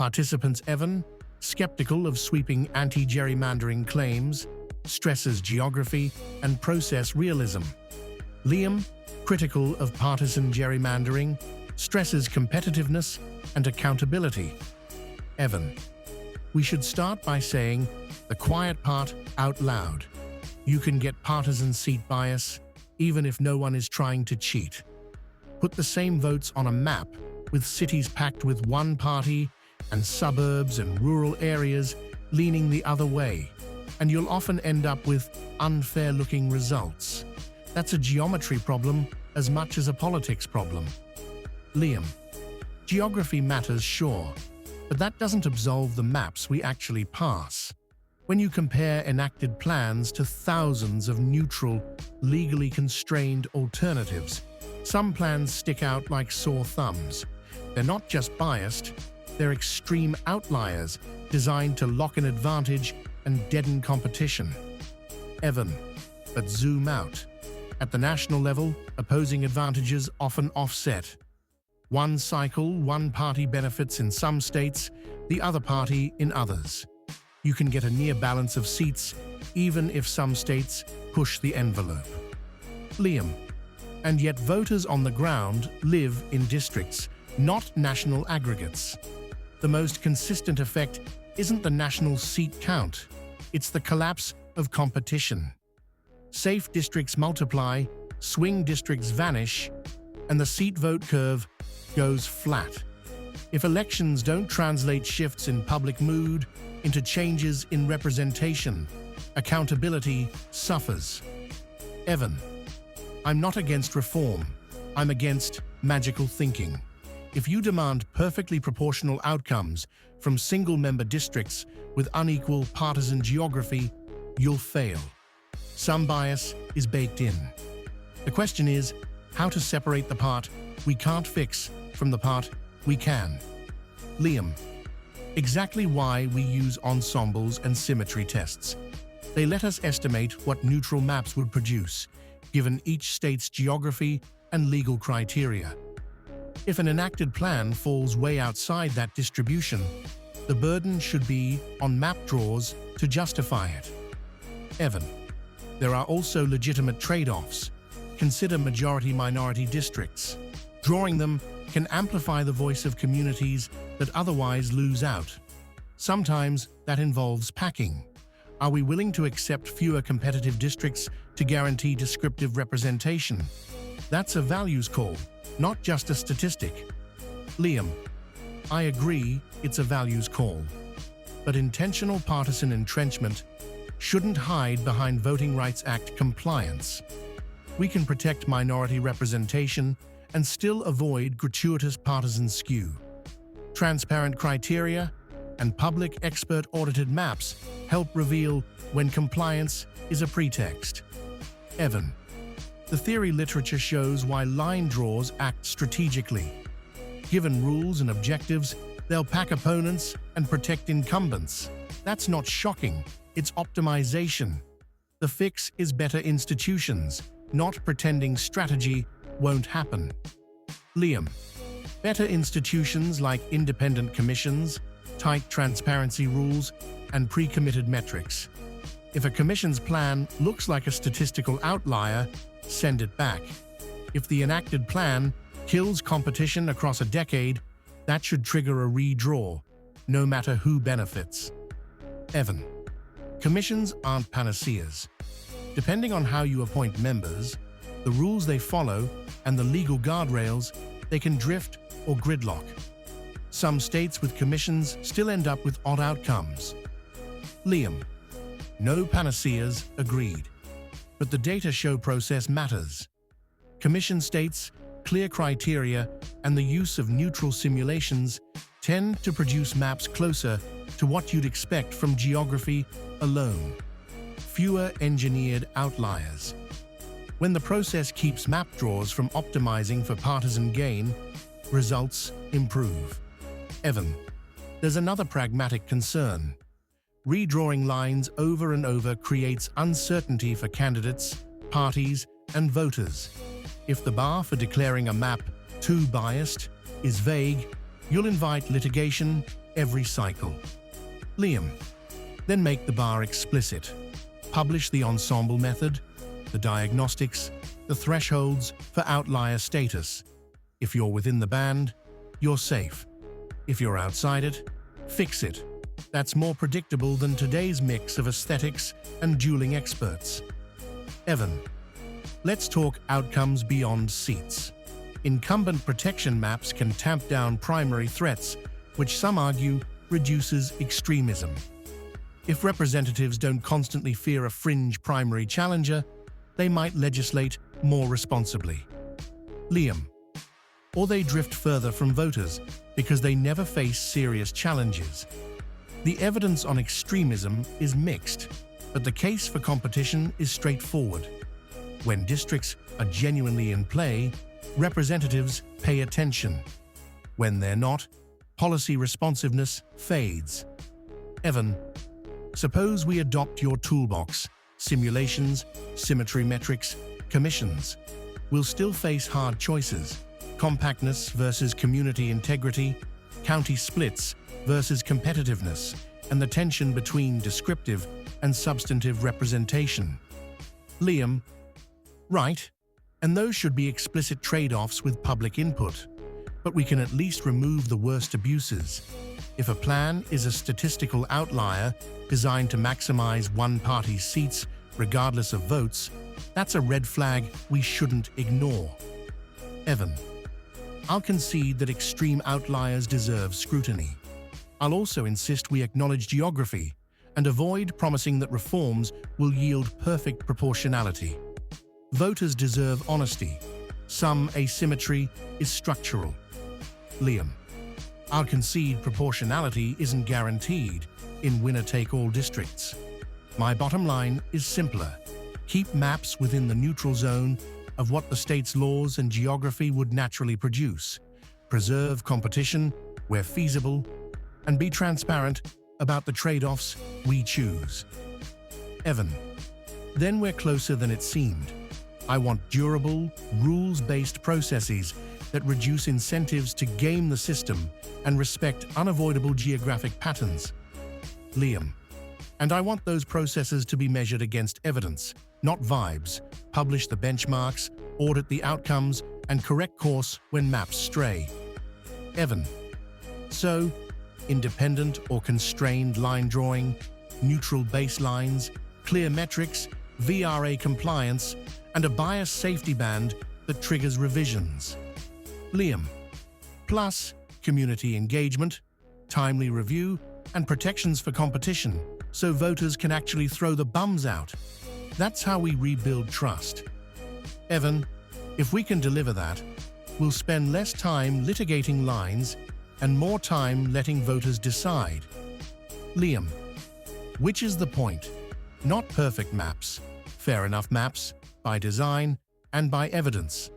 Participants Evan, skeptical of sweeping anti-gerrymandering claims, stresses geography and process realism. Liam, critical of partisan gerrymandering, stresses competitiveness and accountability. Evan, we should start by saying the quiet part out loud. You can get partisan seat bias, even if no one is trying to cheat. Put the same votes on a map, with cities packed with one party and suburbs and rural areas leaning the other way, and you'll often end up with unfair-looking results. That's a geometry problem as much as a politics problem. Liam, geography matters, sure, but that doesn't absolve the maps we actually pass. When you compare enacted plans to thousands of neutral, legally constrained alternatives, some plans stick out like sore thumbs. They're not just biased, they're extreme outliers designed to lock an advantage and deaden competition. Evan, but zoom out. At the national level, opposing advantages often offset. One cycle, one party benefits in some states, the other party in others. You can get a near balance of seats, even if some states push the envelope. Liam, and yet voters on the ground live in districts, not national aggregates. The most consistent effect isn't the national seat count, it's the collapse of competition. Safe districts multiply, swing districts vanish, and the seat vote curve goes flat. If elections don't translate shifts in public mood into changes in representation, accountability suffers. Evan, I'm not against reform, I'm against magical thinking. If you demand perfectly proportional outcomes from single-member districts with unequal partisan geography, you'll fail. Some bias is baked in. The question is how to separate the part we can't fix from the part we can. Liam, exactly why we use ensembles and symmetry tests. They let us estimate what neutral maps would produce, given each state's geography and legal criteria. If an enacted plan falls way outside that distribution, the burden should be on map draws to justify it. Evan, there are also legitimate trade-offs. Consider majority-minority districts. Drawing them can amplify the voice of communities that otherwise lose out. Sometimes that involves packing. Are we willing to accept fewer competitive districts to guarantee descriptive representation? That's a values call, not just a statistic. Liam, I agree it's a values call. But intentional partisan entrenchment shouldn't hide behind Voting Rights Act compliance. We can protect minority representation and still avoid gratuitous partisan skew. Transparent criteria and public expert-audited maps help reveal when compliance is a pretext. Evan, the theory literature shows why line draws act strategically. Given rules and objectives, they'll pack opponents and protect incumbents. That's not shocking, it's optimization. The fix is better institutions, not pretending strategy won't happen. Liam, better institutions like independent commissions, tight transparency rules, and pre-committed metrics. If a commission's plan looks like a statistical outlier, send it back. If the enacted plan kills competition across a decade, that should trigger a redraw, no matter who benefits. Evan, commissions aren't panaceas. Depending on how you appoint members, the rules they follow, and the legal guardrails, they can drift or gridlock. Some states with commissions still end up with odd outcomes. Liam, no panaceas, agreed. But the data show process matters. Commission states, clear criteria, and the use of neutral simulations tend to produce maps closer to what you'd expect from geography alone. Fewer engineered outliers. When the process keeps map draws from optimizing for partisan gain, results improve. Evan, there's another pragmatic concern. Redrawing lines over and over creates uncertainty for candidates, parties, and voters. If the bar for declaring a map too biased is vague, you'll invite litigation every cycle. Liam. Then make the bar explicit. Publish the ensemble method, the diagnostics, the thresholds for outlier status. If you're within the band, you're safe. If you're outside it, fix it. That's more predictable than today's mix of aesthetics and dueling experts. Evan. Let's talk outcomes beyond seats. Incumbent protection maps can tamp down primary threats, which some argue reduces extremism. If representatives don't constantly fear a fringe primary challenger, they might legislate more responsibly. Liam. Or they drift further from voters because they never face serious challenges. The evidence on extremism is mixed, but the case for competition is straightforward. When districts are genuinely in play, representatives pay attention. When they're not, policy responsiveness fades. Evan. Suppose we adopt your toolbox: simulations, symmetry metrics, commissions. We'll still face hard choices: compactness versus community integrity, county splits versus competitiveness, and the tension between descriptive and substantive representation. Liam. Right, and those should be explicit trade-offs with public input. But we can at least remove the worst abuses. If a plan is a statistical outlier designed to maximize one party's seats regardless of votes, that's a red flag we shouldn't ignore. Evan. I'll concede that extreme outliers deserve scrutiny. I'll also insist we acknowledge geography and avoid promising that reforms will yield perfect proportionality. Voters deserve honesty. Some asymmetry is structural. Liam. I'll concede proportionality isn't guaranteed in winner-take-all districts. My bottom line is simpler. Keep maps within the neutral zone of what the state's laws and geography would naturally produce. Preserve competition where feasible, and be transparent about the trade-offs we choose. Evan. Then we're closer than it seemed. I want durable, rules-based processes that reduce incentives to game the system and respect unavoidable geographic patterns. Liam. And I want those processes to be measured against evidence, not vibes. Publish the benchmarks, audit the outcomes, and correct course when maps stray. Evan. So, independent or constrained line drawing, neutral baselines, clear metrics, VRA compliance, and a bias safety band that triggers revisions. Liam. Plus, community engagement, timely review, and protections for competition, so voters can actually throw the bums out. That's how we rebuild trust. Evan, if we can deliver that, we'll spend less time litigating lines and more time letting voters decide. Liam. Which is the point? Not perfect maps. Fair enough maps, by design and by evidence.